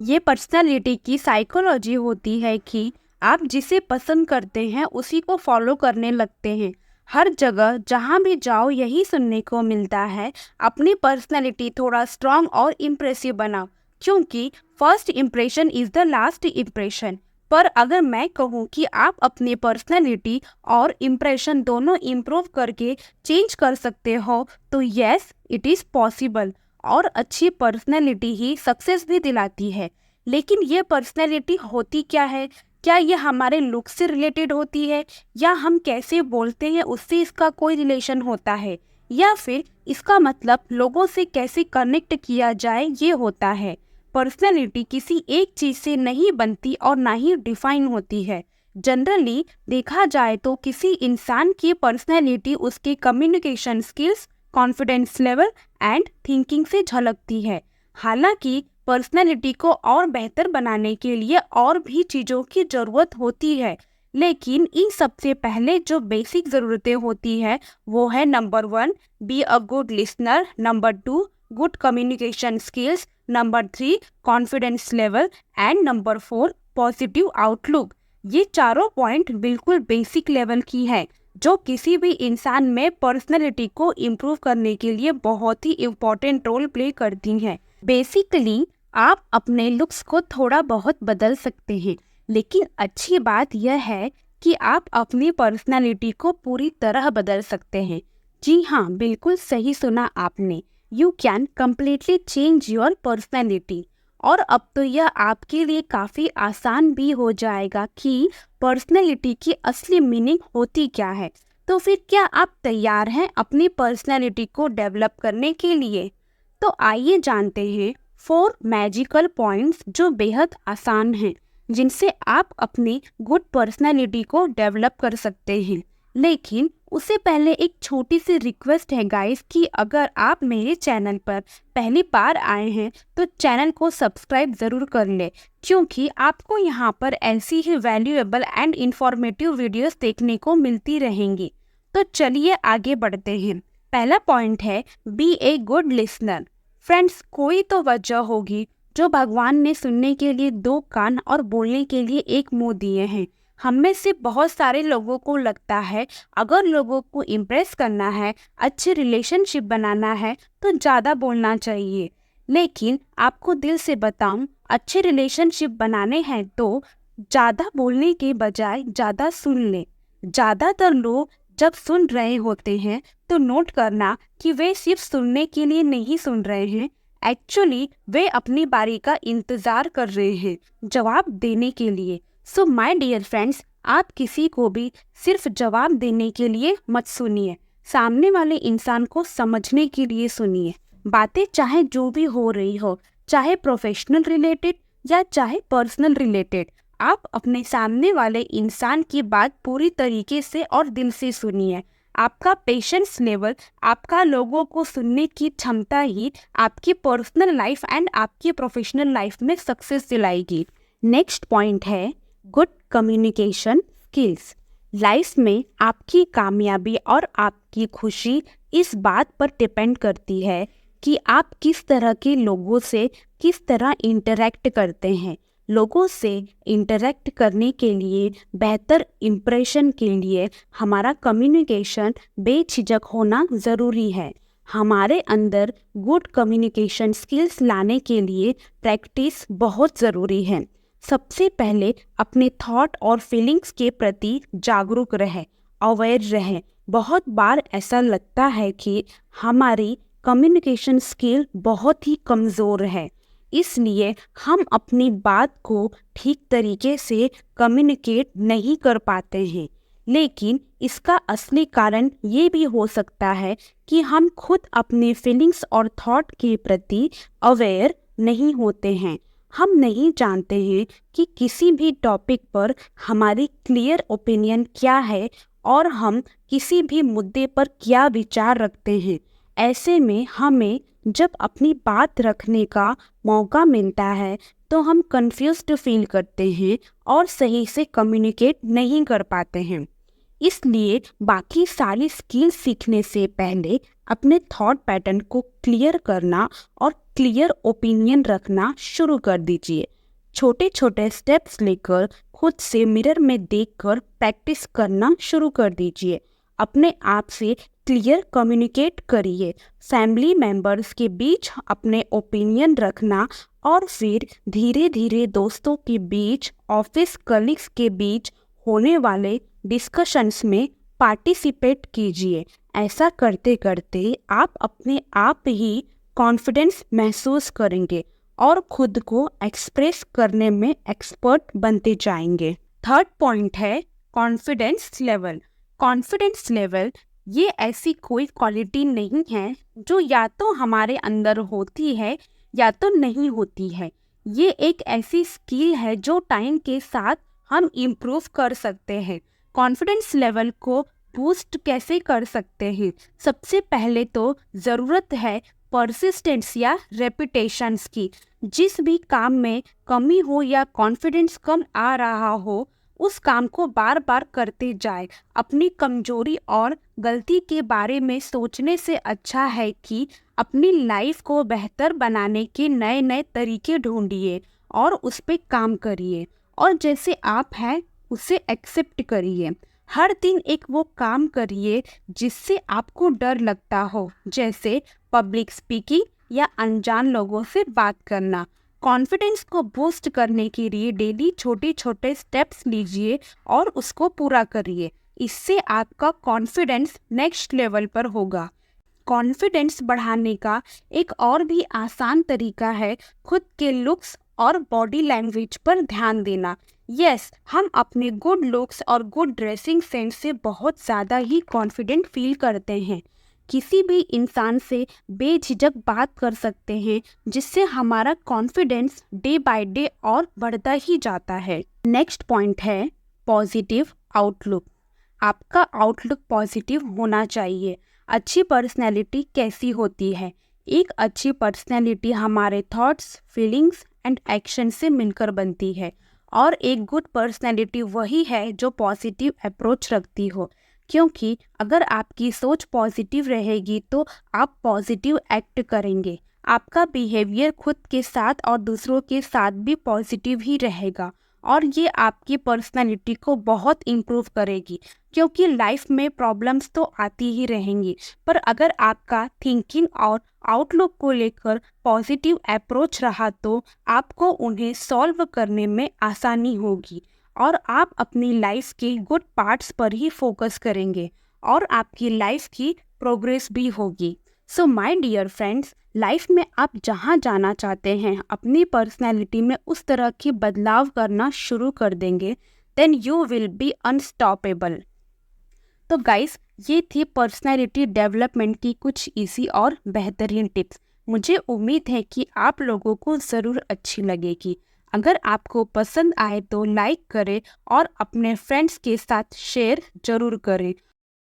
ये पर्सनालिटी की साइकोलॉजी होती है कि आप जिसे पसंद करते हैं उसी को फॉलो करने लगते हैं। हर जगह जहाँ भी जाओ यही सुनने को मिलता है, अपनी पर्सनालिटी थोड़ा स्ट्रांग और इम्प्रेसिव बनाओ, क्योंकि first impression is the last impression. पर अगर मैं कहूँ कि आप अपनी पर्सनालिटी और इम्प्रेशन दोनों इम्प्रूव करके चेंज कर सकते हो, तो यस, इट इज़ पॉसिबल। और अच्छी पर्सनैलिटी ही सक्सेस भी दिलाती है। लेकिन ये पर्सनैलिटी होती क्या है? क्या ये हमारे लुक से रिलेटेड होती है, या हम कैसे बोलते हैं उससे इसका कोई रिलेशन होता है, या फिर इसका मतलब लोगों से कैसे कनेक्ट किया जाए ये होता है? पर्सनैलिटी किसी एक चीज़ से नहीं बनती और ना ही डिफाइन होती है। जनरली देखा जाए तो किसी इंसान की पर्सनैलिटी उसके communication skills, confidence level and thinking से झलकती है। हालांकि पर्सनैलिटी को और बेहतर बनाने के लिए और भी चीज़ों की ज़रूरत होती है, लेकिन इन सबसे पहले जो बेसिक ज़रूरतें होती है वो है number 1, be a good listener, number 2, good communication skills, number 3, confidence level and number 4, positive outlook. ये चारों पॉइंट बिल्कुल बेसिक लेवल की है, जो किसी भी इंसान में पर्सनैलिटी को इम्प्रूव करने के लिए बहुत ही इम्पोर्टेंट रोल प्ले करती हैं। बेसिकली आप अपने लुक्स को थोड़ा बहुत बदल सकते हैं, लेकिन अच्छी बात यह है कि आप अपनी पर्सनैलिटी को पूरी तरह बदल सकते हैं। जी हाँ, बिल्कुल सही सुना आपने। You can completely change your personality. और अब तो यह आपके लिए काफ़ी आसान भी हो जाएगा कि पर्सनैलिटी की असली मीनिंग होती क्या है। तो फिर क्या आप तैयार हैं अपनी पर्सनैलिटी को डेवलप करने के लिए? तो आइए जानते हैं 4 मैजिकल पॉइंट्स जो बेहद आसान हैं, जिनसे आप अपनी गुड पर्सनैलिटी को डेवलप कर सकते हैं। लेकिन उससे पहले एक छोटी सी रिक्वेस्ट है गाइस, कि अगर आप मेरे चैनल पर पहली बार आए हैं तो चैनल को सब्सक्राइब ज़रूर कर लें, क्योंकि आपको यहाँ पर ऐसी ही वैल्यूएबल एंड इंफॉर्मेटिव वीडियोस देखने को मिलती रहेंगी। तो चलिए आगे बढ़ते हैं। पहला पॉइंट है be a good listener. Friends, कोई तो वजह होगी जो भगवान ने सुनने के लिए 2 कान और बोलने के लिए 1 मुंह दिए हैं। हम में से बहुत सारे लोगों को लगता है अगर लोगों को इम्प्रेस करना है, अच्छे रिलेशनशिप बनाना है तो ज़्यादा बोलना चाहिए। लेकिन आपको दिल से बताऊं, अच्छे रिलेशनशिप बनाने हैं तो ज़्यादा बोलने के बजाय ज़्यादा सुन लें। ज़्यादातर लोग जब सुन रहे होते हैं तो नोट करना कि वे सिर्फ सुनने के लिए नहीं सुन रहे हैं, एक्चुअली वे अपनी बारी का इंतज़ार कर रहे हैं जवाब देने के लिए। सो माय डियर फ्रेंड्स, आप किसी को भी सिर्फ जवाब देने के लिए मत सुनिए, सामने वाले इंसान को समझने के लिए सुनिए। बातें चाहे जो भी हो रही हो, चाहे प्रोफेशनल रिलेटेड या चाहे पर्सनल रिलेटेड, आप अपने सामने वाले इंसान की बात पूरी तरीके से और दिल से सुनिए। आपका पेशेंस लेवल, आपका लोगों को सुनने की क्षमता ही आपकी पर्सनल लाइफ एंड आपकी प्रोफेशनल लाइफ में सक्सेस दिलाएगी। नेक्स्ट पॉइंट है गुड कम्युनिकेशन स्किल्स। लाइफ में आपकी कामयाबी और आपकी खुशी इस बात पर डिपेंड करती है कि आप किस तरह के लोगों से किस तरह इंटरेक्ट करते हैं। लोगों से इंटरेक्ट करने के लिए, बेहतर इम्प्रेशन के लिए हमारा कम्युनिकेशन बेझिझक होना ज़रूरी है। हमारे अंदर गुड कम्युनिकेशन स्किल्स लाने के लिए प्रैक्टिस बहुत ज़रूरी है। सबसे पहले अपने थॉट और फीलिंग्स के प्रति जागरूक रहें, अवेयर रहें। बहुत बार ऐसा लगता है कि हमारी कम्युनिकेशन स्किल बहुत ही कमज़ोर है, इसलिए हम अपनी बात को ठीक तरीके से कम्युनिकेट नहीं कर पाते हैं। लेकिन इसका असली कारण ये भी हो सकता है कि हम खुद अपने फीलिंग्स और थॉट के प्रति अवेयर नहीं होते हैं। हम नहीं जानते हैं कि किसी भी टॉपिक पर हमारी क्लियर ओपिनियन क्या है और हम किसी भी मुद्दे पर क्या विचार रखते हैं। ऐसे में हमें जब अपनी बात रखने का मौका मिलता है तो हम कंफ्यूज्ड फील करते हैं और सही से कम्युनिकेट नहीं कर पाते हैं। इसलिए बाकी सारी स्किल्स सीखने से पहले अपने थॉट पैटर्न को क्लियर करना और क्लियर ओपिनियन रखना शुरू कर दीजिए। छोटे छोटे स्टेप्स लेकर खुद से मिरर में देखकर प्रैक्टिस करना शुरू कर दीजिए। अपने आप से क्लियर कम्युनिकेट करिए। फैमिली मेंबर्स के बीच अपने ओपिनियन रखना और फिर धीरे धीरे दोस्तों के बीच, ऑफिस कलीग्स के बीच होने वाले डिस्कशंस में पार्टिसिपेट कीजिए। ऐसा करते करते आप अपने आप ही कॉन्फिडेंस महसूस करेंगे और खुद को एक्सप्रेस करने में एक्सपर्ट बनते जाएंगे। थर्ड पॉइंट है कॉन्फिडेंस लेवल। कॉन्फिडेंस लेवल ये ऐसी कोई क्वालिटी नहीं है जो या तो हमारे अंदर होती है या तो नहीं होती है। ये एक ऐसी स्किल है जो टाइम के साथ हम इम्प्रूव कर सकते हैं। कॉन्फिडेंस लेवल को बूस्ट कैसे कर सकते हैं? सबसे पहले तो ज़रूरत है परसिस्टेंस या रेपिटेशंस की। जिस भी काम में कमी हो या कॉन्फिडेंस कम आ रहा हो, उस काम को बार बार करते जाए। अपनी कमजोरी और गलती के बारे में सोचने से अच्छा है कि अपनी लाइफ को बेहतर बनाने के नए नए तरीके ढूंढिए और उस पर काम करिए और जैसे आप हैं उसे एक्सेप्ट करिए। हर दिन एक वो काम करिए जिससे आपको डर लगता हो, जैसे पब्लिक स्पीकिंग या अनजान लोगों से बात करना। कॉन्फिडेंस को बूस्ट करने के लिए डेली छोटे छोटे स्टेप्स लीजिए और उसको पूरा करिए। इससे आपका कॉन्फिडेंस नेक्स्ट लेवल पर होगा। कॉन्फिडेंस बढ़ाने का एक और भी आसान तरीका है खुद के लुक्स और बॉडी लैंग्वेज पर ध्यान देना। यस, हम अपने गुड लुक्स और गुड ड्रेसिंग सेंस से बहुत ज़्यादा ही कॉन्फिडेंट फील करते हैं। किसी भी इंसान से बेझिझक बात कर सकते हैं, जिससे हमारा कॉन्फिडेंस डे बाय डे और बढ़ता ही जाता है। नेक्स्ट पॉइंट है पॉजिटिव आउटलुक। आपका आउटलुक पॉजिटिव होना चाहिए। अच्छी पर्सनैलिटी कैसी होती है? एक अच्छी पर्सनैलिटी हमारे थॉट्स, फीलिंग्स एंड एक्शन से मिलकर बनती है और एक गुड पर्सनैलिटी वही है जो पॉजिटिव अप्रोच रखती हो, क्योंकि अगर आपकी सोच पॉजिटिव रहेगी तो आप पॉजिटिव एक्ट करेंगे। आपका बिहेवियर खुद के साथ और दूसरों के साथ भी पॉजिटिव ही रहेगा और ये आपकी पर्सनैलिटी को बहुत इम्प्रूव करेगी, क्योंकि लाइफ में प्रॉब्लम्स तो आती ही रहेंगी, पर अगर आपका थिंकिंग और आउटलुक को लेकर पॉजिटिव अप्रोच रहा तो आपको उन्हें सॉल्व करने में आसानी होगी और आप अपनी लाइफ के गुड पार्ट्स पर ही फोकस करेंगे और आपकी लाइफ की प्रोग्रेस भी होगी। So my dear friends, life में आप जहाँ जाना चाहते हैं, अपनी पर्सनैलिटी में उस तरह की बदलाव करना शुरू कर देंगे, then you will be unstoppable. तो गाइस, ये थी पर्सनैलिटी डेवलपमेंट की कुछ इजी और बेहतरीन टिप्स। मुझे उम्मीद है कि आप लोगों को ज़रूर अच्छी लगेगी। अगर आपको पसंद आए तो लाइक करें और अपने फ्रेंड्स के साथ शेयर ज़रूर करें